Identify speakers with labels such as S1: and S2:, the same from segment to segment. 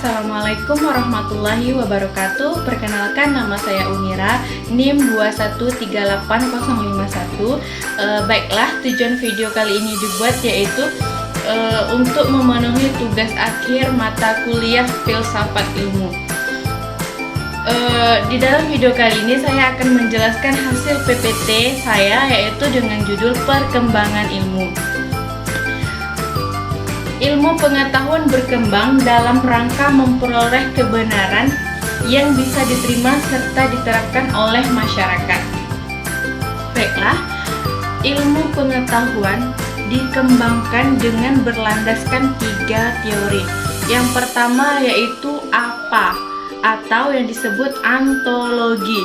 S1: Assalamualaikum warahmatullahi wabarakatuh. Perkenalkan, nama saya Unira, NIM 2138051. Baiklah, tujuan video kali ini dibuat yaitu untuk memenuhi tugas akhir mata kuliah Filsafat Ilmu. Di dalam video kali ini saya akan menjelaskan hasil PPT saya, yaitu dengan judul Perkembangan Ilmu. Ilmu pengetahuan berkembang dalam rangka memperoleh kebenaran yang bisa diterima serta diterapkan oleh masyarakat. Baiklah, ilmu pengetahuan dikembangkan dengan berlandaskan 3 teori. Yang pertama yaitu apa, atau yang disebut ontologi,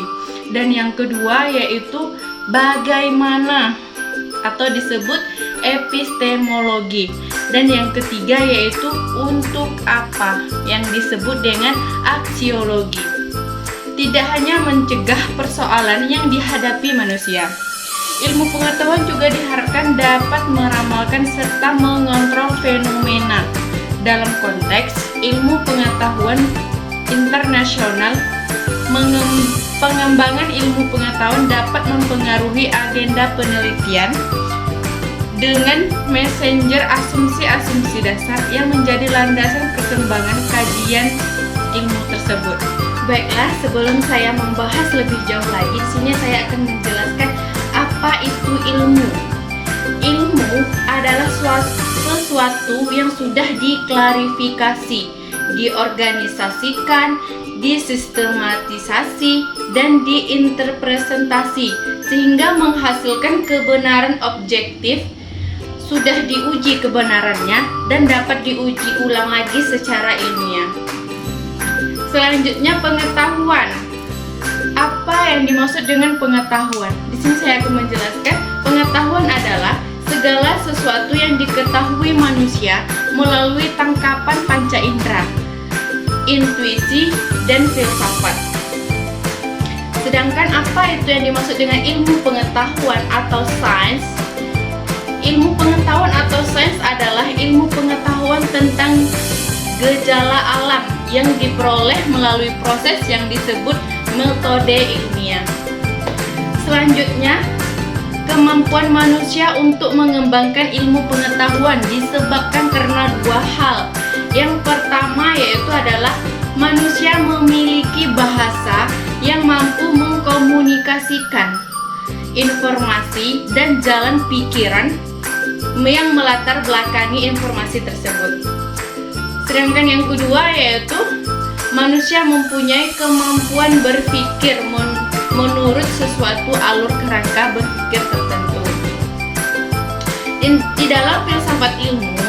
S1: dan yang kedua yaitu bagaimana, atau disebut epistemologi, dan yang ketiga yaitu untuk apa, yang disebut dengan aksiologi. Tidak hanya mencegah persoalan yang dihadapi manusia, ilmu pengetahuan juga diharapkan dapat meramalkan serta mengontrol fenomena. Dalam konteks ilmu pengetahuan internasional, pengembangan ilmu pengetahuan dapat mempengaruhi agenda penelitian dengan messenger asumsi-asumsi dasar yang menjadi landasan perkembangan kajian ilmu tersebut. Baiklah, sebelum saya membahas lebih jauh lagi, di sini saya akan menjelaskan apa itu ilmu. Ilmu adalah sesuatu yang sudah diklarifikasi, diorganisasikan, disistematisasi, dan diinterpretasi sehingga menghasilkan kebenaran objektif, sudah diuji kebenarannya dan dapat diuji ulang lagi secara ilmiah. Selanjutnya, pengetahuan. Apa yang dimaksud dengan pengetahuan? Di sini saya akan menjelaskan, pengetahuan adalah segala sesuatu yang diketahui manusia melalui tangkapan panca indera, intuisi, dan filsafat. Sedangkan apa itu yang dimaksud dengan ilmu pengetahuan atau sains? Ilmu pengetahuan atau sains adalah ilmu pengetahuan tentang gejala alam yang diperoleh melalui proses yang disebut metode ilmiah. Selanjutnya, kemampuan manusia untuk mengembangkan ilmu pengetahuan disebabkan karena 2 hal. Yang pertama yaitu adalah manusia memiliki bahasa yang mampu mengkomunikasikan informasi dan jalan pikiran yang melatar belakangi informasi tersebut. Sedangkan yang kedua yaitu manusia mempunyai kemampuan berpikir menurut sesuatu alur kerangka berpikir tertentu. Di dalam filsafat ilmu,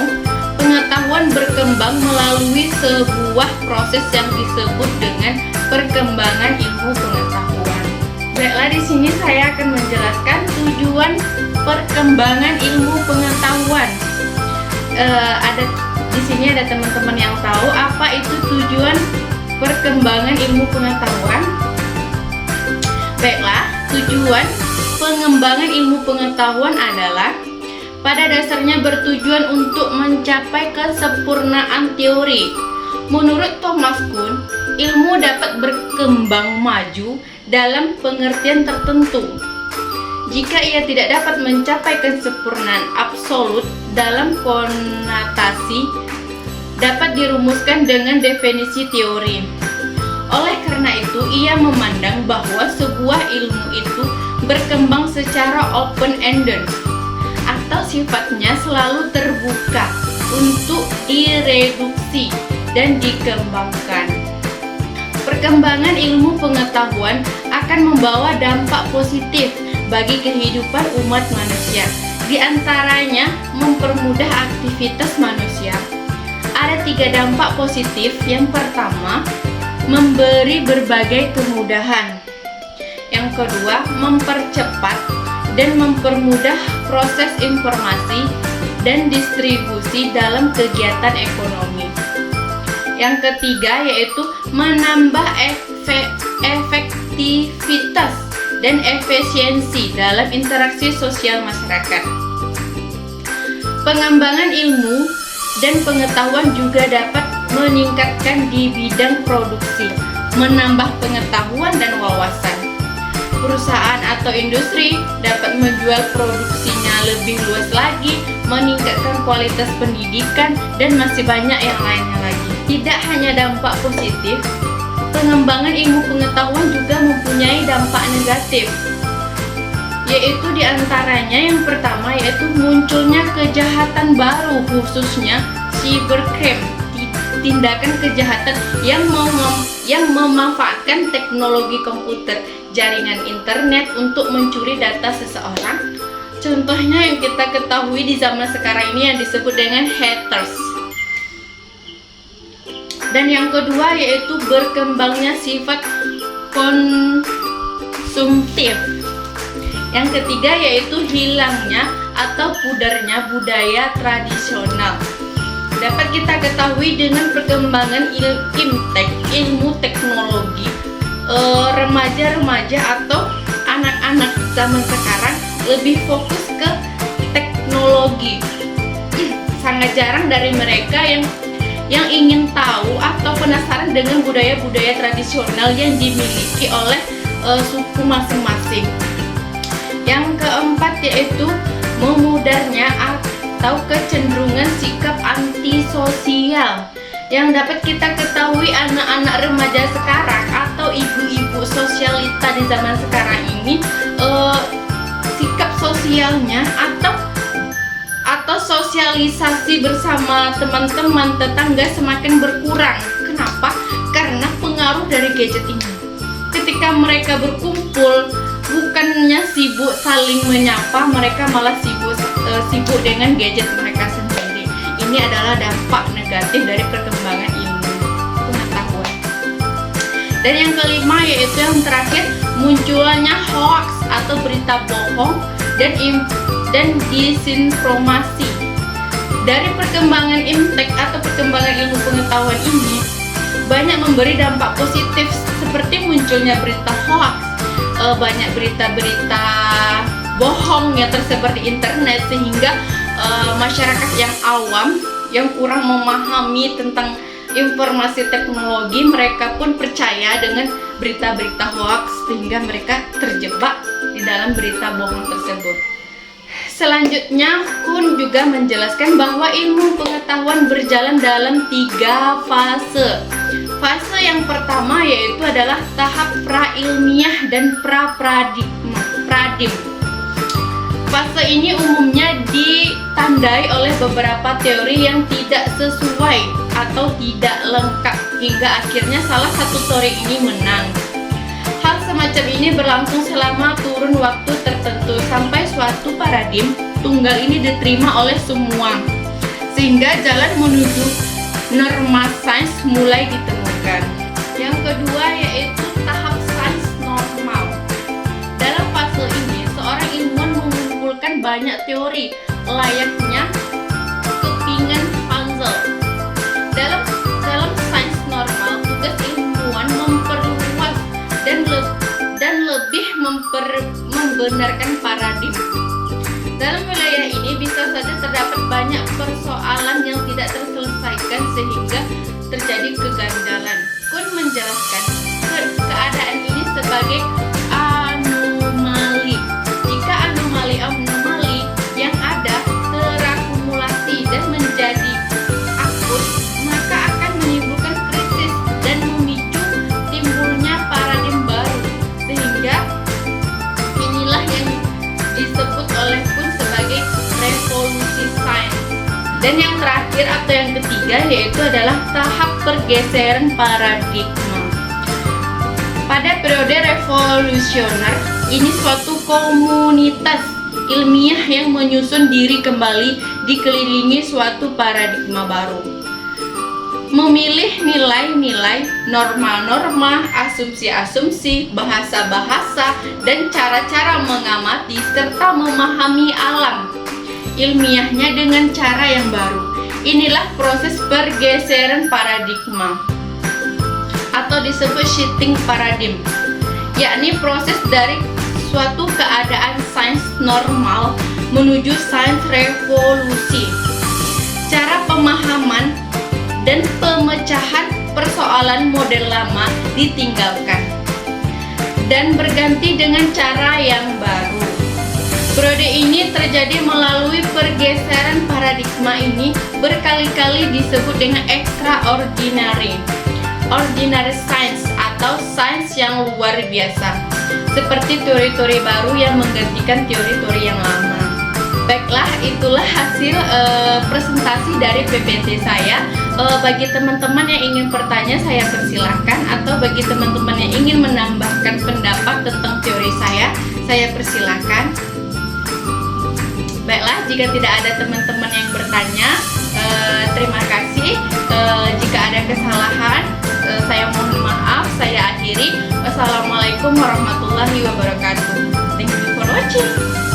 S1: pengetahuan berkembang melalui sebuah proses yang disebut dengan perkembangan ilmu pengetahuan. Baiklah, di sini saya akan menjelaskan tujuan perkembangan ilmu pengetahuan. Di sini ada teman-teman yang tahu apa itu tujuan perkembangan ilmu pengetahuan. Baiklah, tujuan pengembangan ilmu pengetahuan adalah pada dasarnya bertujuan untuk mencapai kesempurnaan teori. Menurut Thomas Kuhn, ilmu dapat berkembang maju dalam pengertian tertentu jika ia tidak dapat mencapai kesempurnaan absolut dalam konotasi dapat dirumuskan dengan definisi teori. Oleh karena itu, ia memandang bahwa sebuah ilmu itu berkembang secara open-ended atau sifatnya selalu terbuka untuk direduksi dan dikembangkan. Perkembangan ilmu pengetahuan akan membawa dampak positif bagi kehidupan umat manusia. Di antaranya, mempermudah aktivitas manusia. Ada 3 dampak positif. Yang pertama, memberi berbagai kemudahan. Yang kedua, mempercepat dan mempermudah proses informasi dan distribusi dalam kegiatan ekonomi. Yang ketiga yaitu menambah efektivitas dan efisiensi dalam interaksi sosial masyarakat. Pengembangan ilmu dan pengetahuan juga dapat meningkatkan di bidang produksi, menambah pengetahuan dan wawasan. Perusahaan atau industri dapat menjual produksinya lebih luas lagi, meningkatkan kualitas pendidikan, dan masih banyak yang lainnya lagi. Tidak hanya dampak positif, pengembangan ilmu pengetahuan juga mempunyai dampak negatif, yaitu diantaranya yang pertama yaitu munculnya kejahatan baru, khususnya cybercrime, tindakan kejahatan yang memanfaatkan teknologi komputer, jaringan internet untuk mencuri data seseorang. Contohnya yang kita ketahui di zaman sekarang ini yang disebut dengan hackers. Dan yang kedua yaitu berkembangnya sifat konsumtif. Yang ketiga yaitu hilangnya atau pudarnya budaya tradisional. Dapat kita ketahui dengan perkembangan ilmu teknologi, remaja-remaja atau anak-anak zaman sekarang lebih fokus ke teknologi. Sangat jarang dari mereka yang ingin tahu atau penasaran dengan budaya-budaya tradisional yang dimiliki oleh suku masing-masing. Yang keempat yaitu memudarnya atau kecenderungan sikap antisosial. Yang dapat kita ketahui anak-anak remaja sekarang atau ibu-ibu sosialita di zaman sekarang ini, sikap sosialnya atau sosialisasi bersama teman-teman tetangga semakin berkurang. Kenapa? Karena pengaruh dari gadget ini. Ketika mereka berkumpul, bukannya sibuk saling menyapa, mereka malah sibuk dengan gadget mereka sendiri. Ini adalah dampak negatif dari perkembangan ilmu pengetahuan. Dan yang kelima yaitu yang terakhir, munculnya hoax atau berita bohong dan disinformasi. Dari perkembangan imtek atau perkembangan ilmu pengetahuan ini banyak memberi dampak positif, seperti munculnya berita hoax, banyak berita-berita bohong yang tersebar di internet, sehingga masyarakat yang awam yang kurang memahami tentang informasi teknologi, mereka pun percaya dengan berita-berita hoax sehingga mereka terjebak di dalam berita bohong tersebut. Selanjutnya, Kuhn juga menjelaskan bahwa ilmu pengetahuan berjalan dalam 3 fase. Fase yang pertama yaitu adalah tahap pra-ilmiah dan pradim. Fase ini umumnya ditandai oleh beberapa teori yang tidak sesuai atau tidak lengkap, hingga akhirnya salah satu teori ini menang. Hal semacam ini berlangsung selama kurun waktu tertentu sampai suatu paradigma tunggal ini diterima oleh semua, sehingga jalan menuju norma sains mulai ditemukan. Yang kedua yaitu tahap sains normal. Dalam fase ini, seorang ilmuwan mengumpulkan banyak teori layaknya kepingan puzzle. Dalam sains normal, tugas ilmuwan memperluas dan lebih membenarkan paradigma. Dalam wilayah ini bisa saja terdapat banyak persoalan yang tidak terselesaikan sehingga terjadi keganjalan. Kuhn menjelaskan keadaan ini sebagai anomali. Jika anomali yang ada terakumulasi dan menjadi akut, maka akan menimbulkan krisis dan memicu timbulnya paradigma baru, sehingga inilah yang disebut oleh Kuhn sebagai revolusi sains. Dan yang terakhir atau yang ketiga yaitu adalah tahap pergeseran paradigma. Pada periode revolusioner, ini suatu komunitas ilmiah yang menyusun diri kembali dikelilingi suatu paradigma baru. Memilih nilai-nilai, norma-norma, asumsi-asumsi, bahasa-bahasa, dan cara-cara mengamati serta memahami alam ilmiahnya dengan cara yang baru. Inilah proses pergeseran paradigma atau disebut shifting paradigm, yakni proses dari suatu keadaan sains normal menuju sains revolusi. Cara pemahaman dan pemecahan persoalan model lama ditinggalkan dan berganti dengan cara yang baru. Periode ini terjadi melalui pergeseran paradigma ini berkali-kali disebut dengan extraordinary science atau sains yang luar biasa, seperti teori-teori baru yang menggantikan teori-teori yang lama. Baiklah, itulah hasil presentasi dari PPT saya. Bagi teman-teman yang ingin bertanya, saya persilahkan, atau bagi teman-teman yang ingin menambahkan pendapat tentang teori saya persilahkan. Baiklah, jika tidak ada teman-teman yang bertanya, terima kasih. Jika ada kesalahan, saya mohon maaf. Saya akhiri. Wassalamualaikum warahmatullahi wabarakatuh. Thank you for watching.